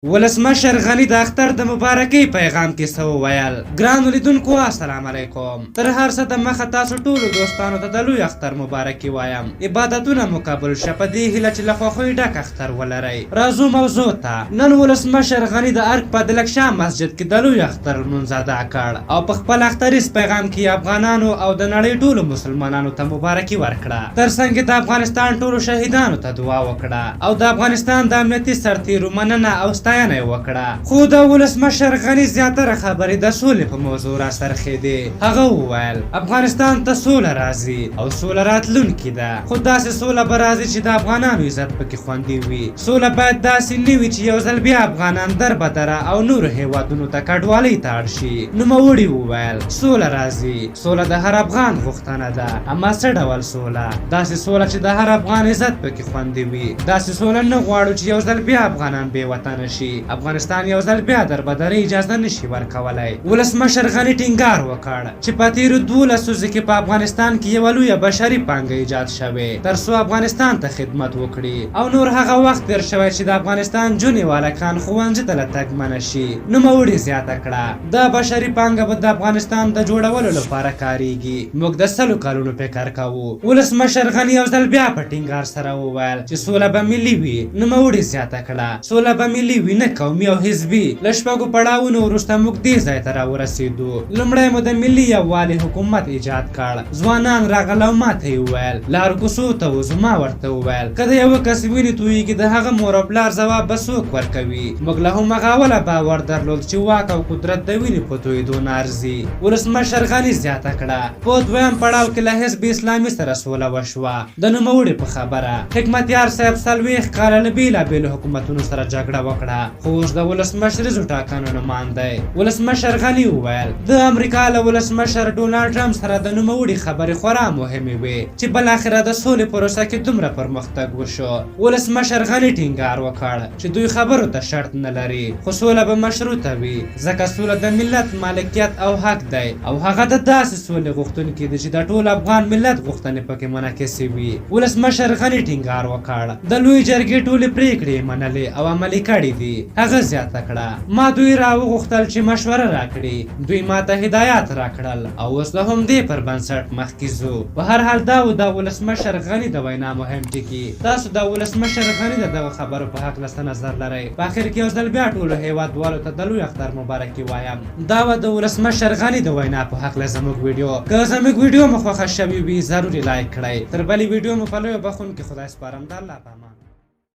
ولسمشر غني د اختر د مبارکۍ پیغام کې څه وویل؟ ګرانو لیدونکو السلام علیکم. تر هر څه د مخه تاسو ټولو دوستانو ته د لوی اختر مبارکي وایم. عبادتونه مو قبول شه، په دې هیله چې له خوښۍ ډک اختر ولرئ. راځو موضوع ته. نن ولسمشر غني د ارګ په دلکشان مسجد کې د لوی اختر لمونځ ادا کړ او په خپل اختریز پیغام کې افغانانو او د نړۍ ټولو مسلمانانو ته مبارکي ورکړه. ترڅنګ د افغانستان ټولو شهیدانو ته دعا وکړه او د افغانستان د امنیتي سرتیرو مننه او ستاینه وکړه. خو د ولسمشر غني زیاتره خبرې د سولې په موضوع را څرخېدې. هغه وویل افغانستان ته سوله راځي او سوله راتلونکې ده، خو داسې سوله به راځي چې د افغانانو عزت پکې خوندي وي. سوله باید داسې نه وي چې یو ځل بیا افغانان دربدره او نورو هیوادونو ته کډوالۍ ته اړ شي. نوموړي وویل سوله راځي، سوله د هر افغان غوښتنه ده، اما څه ډول سوله؟ داسې سوله چې د هر افغان عزت پکې خوندي وي. داسې سوله نه غواړو چې یو ځل بیا افغانان بې وطنه شي، افغانستان یو ځل بیا دربدرۍ اجازه نشي ورکولی. ولسمشر غني ټینګار وکړ چې په تیرو 12 لسیزو کې په افغانستان کې یوه لویه بشري پانګه ایجاد شوې تر څو افغانستان ته خدمت وکړي او نور هغه وخت تیر شوی چې د افغانستان جونې والکان ښوونځي ته له تګ منع شي. نوموړي زیاته کړه دا بشري پانګه به د افغانستان د جوړولو لپاره کاریږي. موږ د 100 کلونو فکر کوو. ولسمشر غني یو ځل بیا په ټینګار سره وویل چې سوله به ملي وي. نوموړي زیاته کړه سوله به ملي وي، نه قومي او حزبي. له شپږو پړاوونو وروسته موږ دې ځای ته راورسېدو. لومړی مو د ملي یووالي حکومت ایجاد کړ. ځوانان راغله او ماته یې وویل لارو کوڅو ته وځو. ما ورته وویل که د یوه کس وینې تویېږي د هغه مور او پلار ځواب به څوک ورکوي؟ موږ له همغه اوله باور درلود چې واک او قدرت د وینې په تویېدو نه ارزي. ولسمشر غني زیاته کړه په دویم پړاو کې له حزب اسلامي سره سوله وشوه. د نوموړي په خبره حکمتیار صاحب 40 کاله له بېلابېلو حکومتونو سره جګړه وکړه، خو اوس د ولسمشریزو ټاکنو نمان دی. ولسمشر غني وویل د امریکا له ولسمشر ډونالډ ټرمپ سره د نوموړي خبرې خورا مهمې وې چې بالاخره د سولې پروسه کې دومره پرمختګ وشو. ولسمشر غني ټینګار وکړ چې دوی خبرو ته شرط نه لري، خو سوله به مشروطه وي ځکه سوله د ملت مالکیت او حق دی او هغه د داسې سولې غوښتونکی دی چې د ټول افغان ملت غوښتنې پکې منعکسې وي. ولسمشر غني ټینګار وکړ د لوی جرګې ټولې پریکړې منلې او عملي کړې دي. هغه زیاته کړه ما دوی راوغوښتل چې مشوره راکړي، دوی ما ته هدایات راکړل او اوس د همدې پر بنسټ مخکې ځو. په هر حال دا و د ولسمشر غني د وینا مهم ټکي. تاسو د ولسمشر غني د دغه خبرو په هکله څه نظر لرئ؟ په اخر کې یو ځل بیا ټولو هیوادوالو ته د لوی اختر مبارکي وایم. دا و د ولسمشر غني د وینا په هکله زموږ ویډیو. که زموږ ویډیو مو خوښه شوې وي ضروري لایک کړئ. تر بلې ویډیو مو په لویه بخښونکي خدای سپارم. د الله په امان.